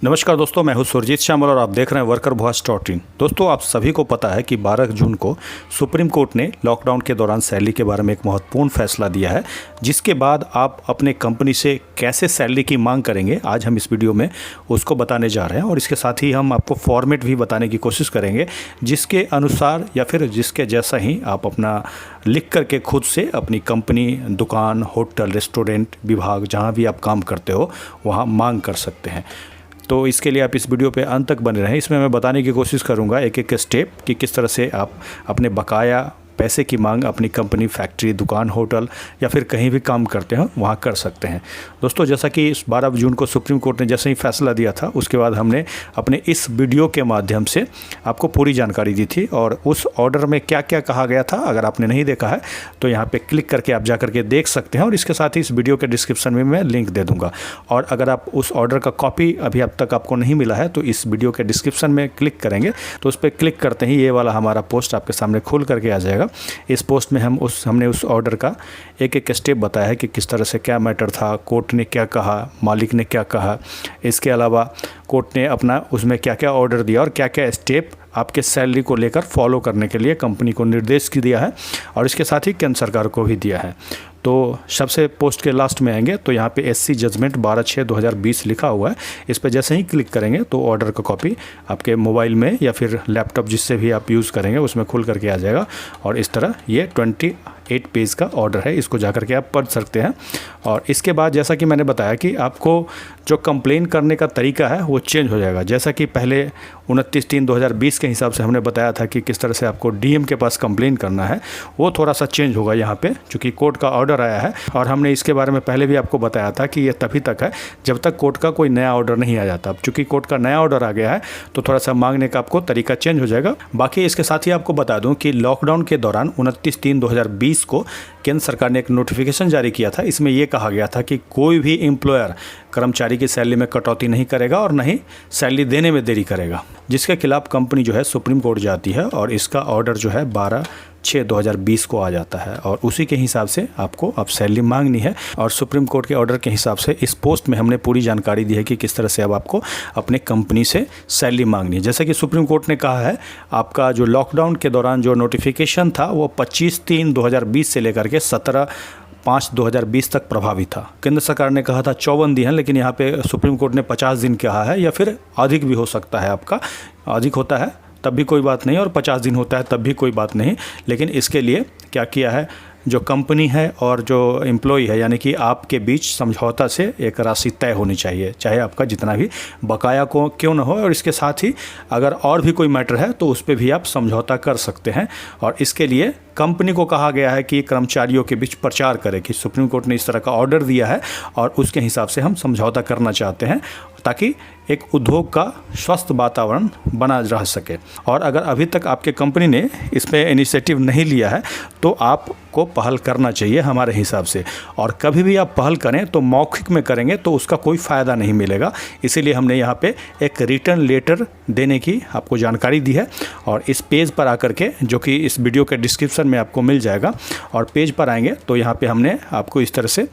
नमस्कार दोस्तों, मैं हूं सुरजीत श्यामल और आप देख रहे हैं वर्कर वॉइस डॉट इन। दोस्तों, आप सभी को पता है कि 12 जून को सुप्रीम कोर्ट ने लॉकडाउन के दौरान सैलरी के बारे में एक महत्वपूर्ण फैसला दिया है, जिसके बाद आप अपने कंपनी से कैसे सैलरी की मांग करेंगे, आज हम इस वीडियो में उसको बताने जा रहे हैं। और इसके साथ ही हम आपको फॉर्मेट भी बताने की कोशिश करेंगे, जिसके अनुसार या फिर जिसके जैसा ही आप अपना लिख करके खुद से अपनी कंपनी, दुकान, होटल, रेस्टोरेंट, विभाग, जहाँ भी आप काम करते हो वहाँ मांग कर सकते हैं। तो इसके लिए आप इस वीडियो पे अंत तक बने रहें। इसमें मैं बताने की कोशिश करूँगा एक एक स्टेप कि किस तरह से आप अपने बकाया पैसे की मांग अपनी कंपनी, फैक्ट्री, दुकान, होटल या फिर कहीं भी काम करते हो वहाँ कर सकते हैं। दोस्तों, जैसा कि 12 जून को सुप्रीम कोर्ट ने जैसे ही फैसला दिया था, उसके बाद हमने अपने इस वीडियो के माध्यम से आपको पूरी जानकारी दी थी और उस ऑर्डर में क्या क्या कहा गया था, अगर आपने नहीं देखा है तो यहाँ पर क्लिक करके आप जा करके देख सकते हैं। और इसके साथ ही इस वीडियो के डिस्क्रिप्शन में मैं लिंक दे दूँगा। और अगर आप उस ऑर्डर का कॉपी अभी अब तक आपको नहीं मिला है तो इस वीडियो के डिस्क्रिप्शन में क्लिक करेंगे तो उस पर क्लिक करते ही ये वाला हमारा पोस्ट आपके सामने खुल करके आ जाएगा। इस पोस्ट में हमने उस ऑर्डर का एक एक स्टेप बताया है कि किस तरह से क्या मैटर था, कोर्ट ने क्या कहा, मालिक ने क्या कहा, इसके अलावा कोर्ट ने अपना उसमें क्या क्या ऑर्डर दिया और क्या क्या स्टेप आपके सैलरी को लेकर फॉलो करने के लिए कंपनी को निर्देश दिया है और इसके साथ ही केंद्र सरकार को भी दिया है। तो सबसे पोस्ट के लास्ट में आएंगे तो यहाँ पे एससी जजमेंट 12/6/2020 लिखा हुआ है। इस पर जैसे ही क्लिक करेंगे तो ऑर्डर का कॉपी आपके मोबाइल में या फिर लैपटॉप जिससे भी आप यूज़ करेंगे उसमें खुल करके आ जाएगा। और इस तरह ये 28 पेज का ऑर्डर है, इसको जा करके आप पढ़ सकते हैं। और इसके बाद जैसा कि मैंने बताया कि आपको जो कंप्लेन करने का तरीका है वो चेंज हो जाएगा। जैसा कि पहले 29/3/2020 के हिसाब से हमने बताया था कि किस तरह से आपको डीएम के पास कंप्लेन करना है, वो थोड़ा सा चेंज होगा यहाँ पे, चूँकि कोर्ट का ऑर्डर आया है। और हमने इसके बारे में पहले भी आपको बताया था कि ये तभी तक है जब तक कोर्ट का कोई नया ऑर्डर नहीं आ जाता। अब चूँकि कोर्ट का नया ऑर्डर आ गया है तो थोड़ा सा मांगने का आपको तरीका चेंज हो जाएगा। बाकी इसके साथ ही आपको बता दूँ कि लॉकडाउन के दौरान 29/3/2020 को केंद्र सरकार ने एक नोटिफिकेशन जारी किया था। इसमें यह कहा गया था कि कोई भी एम्प्लॉयर कर्मचारी की सैलरी में कटौती नहीं करेगा और न ही सैलरी देने में देरी करेगा, जिसके खिलाफ कंपनी जो है सुप्रीम कोर्ट जाती है और इसका ऑर्डर जो है 12/6/2020 को आ जाता है और उसी के हिसाब से आपको अब सैलरी मांगनी है। और सुप्रीम कोर्ट के ऑर्डर के हिसाब से इस पोस्ट में हमने पूरी जानकारी दी है कि किस तरह से अब आपको अपने कंपनी से सैलरी मांगनी है। जैसे कि सुप्रीम कोर्ट ने कहा है, आपका जो लॉकडाउन के दौरान जो नोटिफिकेशन था वो 25/3/2020 से लेकर के 17/5/2020 तक प्रभावी था। केंद्र सरकार ने कहा था 54 दिन है, लेकिन यहाँ पे सुप्रीम कोर्ट ने 50 दिन कहा है, या फिर अधिक भी हो सकता है। आपका अधिक होता है तब भी कोई बात नहीं और 50 दिन होता है तब भी कोई बात नहीं। लेकिन इसके लिए क्या किया है, जो कंपनी है और जो एम्प्लॉय है यानी कि आपके बीच समझौता से एक राशि तय होनी चाहिए, चाहे आपका जितना भी बकाया को क्यों न हो। और इसके साथ ही अगर और भी कोई मैटर है तो उस पर भी आप समझौता कर सकते हैं। और इसके लिए कंपनी को कहा गया है कि कर्मचारियों के बीच प्रचार करे कि सुप्रीम कोर्ट ने इस तरह का ऑर्डर दिया है और उसके हिसाब से हम समझौता करना चाहते हैं, ताकि एक उद्योग का स्वस्थ वातावरण बना रह सके। और अगर अभी तक आपके कंपनी ने इस पर इनिशिएटिव नहीं लिया है तो आपको पहल करना चाहिए हमारे हिसाब से। और कभी भी आप पहल करें तो मौखिक में करेंगे तो उसका कोई फ़ायदा नहीं मिलेगा। इसीलिए हमने यहाँ पे एक रिटर्न लेटर देने की आपको जानकारी दी है। और इस पेज पर आकर के, जो कि इस वीडियो के डिस्क्रिप्शन में आपको मिल जाएगा, और पेज पर आएंगे तो यहाँ पे हमने आपको इस तरह से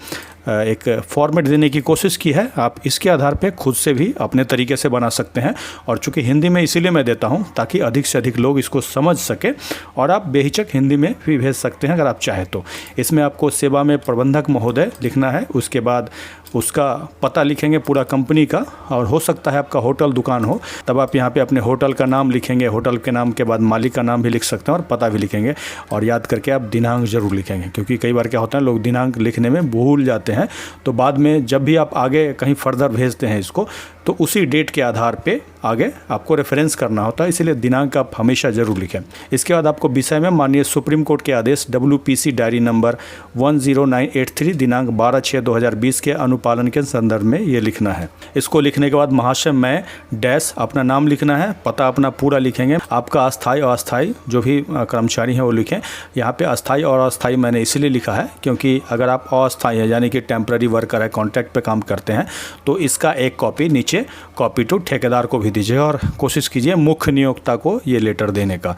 एक फॉर्मेट देने की कोशिश की है। आप इसके आधार पे खुद से भी अपने तरीके से बना सकते हैं। और चूंकि हिंदी में इसीलिए मैं देता हूं ताकि अधिक से अधिक लोग इसको समझ सके, और आप बेहिचक हिंदी में भी भेज सकते हैं अगर आप चाहें तो। इसमें आपको सेवा में प्रबंधक महोदय लिखना है, उसके बाद उसका पता लिखेंगे पूरा कंपनी का, और हो सकता है आपका होटल दुकान हो तब आप यहाँ पे अपने होटल का नाम लिखेंगे, होटल के नाम के बाद मालिक का नाम भी लिख सकते हैं और पता भी लिखेंगे। और याद करके आप दिनांक ज़रूर लिखेंगे, क्योंकि कई बार क्या होता है लोग दिनांक लिखने में भूल जाते हैं, तो बाद में जब भी आप आगे कहीं फर्दर भेजते हैं इसको तो उसी डेट के आधार पे आगे आपको रेफरेंस करना होता है, इसीलिए दिनांक आप हमेशा ज़रूर लिखें। इसके बाद आपको विषय में माननीय सुप्रीम कोर्ट के आदेश WPC डायरी नंबर 10983 दिनांक 12/6/2020 के अनुपालन के संदर्भ में ये लिखना है। इसको लिखने के बाद महाशय मैं डैश अपना नाम लिखना है, पता अपना पूरा लिखेंगे, आपका अस्थाई और अस्थाई जो भी कर्मचारी हैं वो लिखें। यहाँ पे अस्थाई और अस्थाई मैंने इसलिए लिखा है क्योंकि अगर आप अस्थाई हैं यानी कि टेम्पररी वर्कर है, कॉन्ट्रैक्ट पे काम करते हैं, तो इसका एक कॉपी नीचे कॉपी टू ठेकेदार को भी दीजिए और कोशिश कीजिए मुख्य नियोक्ता को ये लेटर देने का।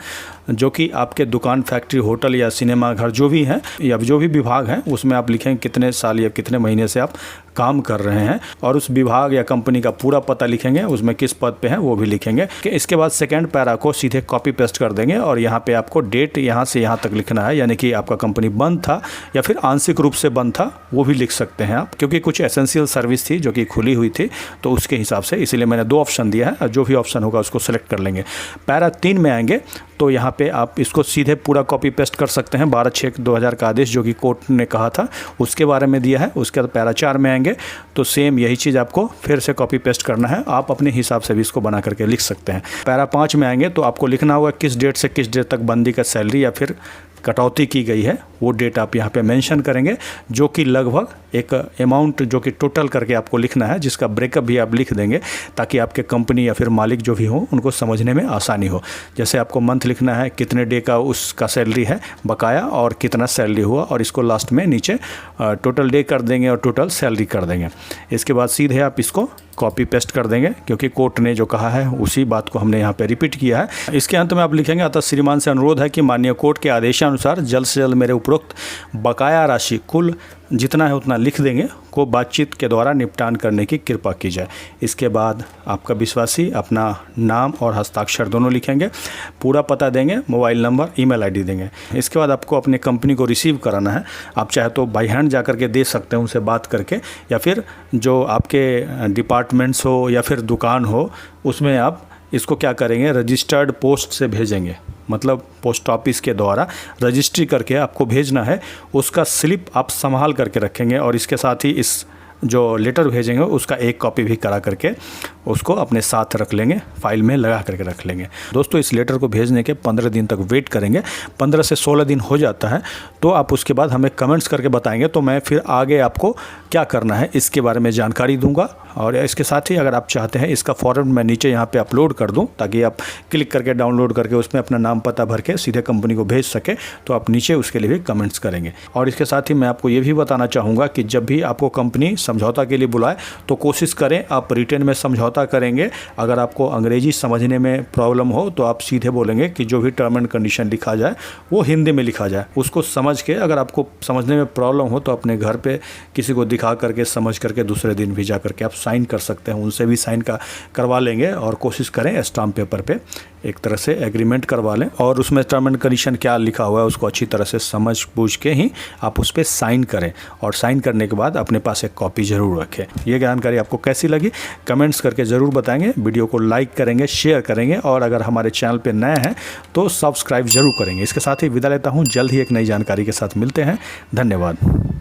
जो कि आपके दुकान, फैक्ट्री, होटल या सिनेमा घर जो भी हैं या जो भी विभाग हैं उसमें आप लिखेंगे कितने साल या कितने महीने से आप काम कर रहे हैं, और उस विभाग या कंपनी का पूरा पता लिखेंगे, उसमें किस पद पे हैं वो भी लिखेंगे। इसके बाद सेकंड पैरा को सीधे कॉपी पेस्ट कर देंगे और यहाँ पे आपको डेट यहाँ से यहाँ तक लिखना है, यानी कि आपका कंपनी बंद था या फिर आंशिक रूप से बंद था वो भी लिख सकते हैं आप, क्योंकि कुछ एसेंशियल सर्विस थी जो कि खुली हुई थी तो उसके हिसाब से, इसीलिए मैंने 2 ऑप्शन दिया है। जो भी ऑप्शन होगा उसको सेलेक्ट कर लेंगे। पैरा 3 में आएंगे तो यहाँ पे आप इसको सीधे पूरा कॉपी पेस्ट कर सकते हैं। 12/6/2000 का आदेश जो कि कोर्ट ने कहा था उसके बारे में दिया है। उसके बाद पैरा 4 में आएंगे तो सेम यही चीज़ आपको फिर से कॉपी पेस्ट करना है। आप अपने हिसाब से भी इसको बना करके लिख सकते हैं। पैरा 5 में आएंगे तो आपको लिखना होगा किस डेट से किस डेट तक बंदी का सैलरी या फिर कटौती की गई है, वो डेट आप यहाँ पे मेंशन करेंगे, जो कि लगभग एक अमाउंट जो कि टोटल करके आपको लिखना है, जिसका ब्रेकअप भी आप लिख देंगे ताकि आपके कंपनी या फिर मालिक जो भी हो उनको समझने में आसानी हो। जैसे आपको मंथ लिखना है, कितने डे का उसका सैलरी है बकाया और कितना सैलरी हुआ, और इसको लास्ट में नीचे टोटल डे कर देंगे और टोटल सैलरी कर देंगे। इसके बाद सीधे आप इसको कॉपी पेस्ट कर देंगे, क्योंकि कोर्ट ने जो कहा है उसी बात को हमने यहाँ पे रिपीट किया है। इसके अंत में आप लिखेंगे, अतः श्रीमान से अनुरोध है कि माननीय कोर्ट के आदेशानुसार जल्द से जल्द मेरे उपरोक्त बकाया राशि कुल जितना है उतना लिख देंगे को बातचीत के द्वारा निपटान करने की कृपा की जाए। इसके बाद आपका विश्वासी अपना नाम और हस्ताक्षर दोनों लिखेंगे, पूरा पता देंगे, मोबाइल नंबर, ईमेल आईडी देंगे। इसके बाद आपको अपने कंपनी को रिसीव कराना है। आप चाहे तो बाई हैंड जा करके दे सकते हैं उनसे बात करके, या फिर जो आपके डिपार्टमेंट्स हो या फिर दुकान हो उसमें आप इसको क्या करेंगे, रजिस्टर्ड पोस्ट से भेजेंगे, मतलब पोस्ट ऑफिस के द्वारा रजिस्ट्री करके आपको भेजना है। उसका स्लिप आप संभाल करके रखेंगे और इसके साथ ही इस जो लेटर भेजेंगे उसका एक कॉपी भी करा करके उसको अपने साथ रख लेंगे, फाइल में लगा करके रख लेंगे। दोस्तों, इस लेटर को भेजने के 15 दिन तक वेट करेंगे। 15 से 16 दिन हो जाता है तो आप उसके बाद हमें कमेंट्स करके बताएंगे, तो मैं फिर आगे आपको क्या करना है इसके बारे में जानकारी दूंगा। और इसके साथ ही अगर आप चाहते हैं इसका फॉर्म मैं नीचे यहाँ पे अपलोड कर दूं ताकि आप क्लिक करके डाउनलोड करके उसमें अपना नाम पता भर के सीधे कंपनी को भेज सके, तो आप नीचे उसके लिए भी कमेंट्स करेंगे। और इसके साथ ही मैं आपको ये भी बताना चाहूँगा कि जब भी आपको कंपनी समझौता के लिए बुलाए तो कोशिश करें आप रिटर्न में समझौता करेंगे। अगर आपको अंग्रेजी समझने में प्रॉब्लम हो तो आप सीधे बोलेंगे कि जो भी टर्म एंड कंडीशन लिखा जाए वो हिंदी में लिखा जाए, उसको समझ के। अगर आपको समझने में प्रॉब्लम हो तो अपने घर पे किसी को दिखा करके समझ करके दूसरे दिन भी जा करके आप साइन कर सकते हैं, उनसे भी साइन करवा लेंगे। और कोशिश करें स्टाम्प पेपर पे एक तरह से एग्रीमेंट करवा लें और उसमें टर्म एंड कंडीशन क्या लिखा हुआ है उसको अच्छी तरह से समझ बूझ के ही आप उस पर साइन करें। और साइन करने के बाद अपने पास एक कॉपी ज़रूर रखें। ये जानकारी आपको कैसी लगी कमेंट्स करके ज़रूर बताएंगे। वीडियो को लाइक करेंगे, शेयर करेंगे, और अगर हमारे चैनल पर नए हैं तो सब्सक्राइब जरूर करेंगे। इसके साथ ही विदा लेता हूँ, जल्द ही एक नई जानकारी के साथ मिलते हैं। धन्यवाद।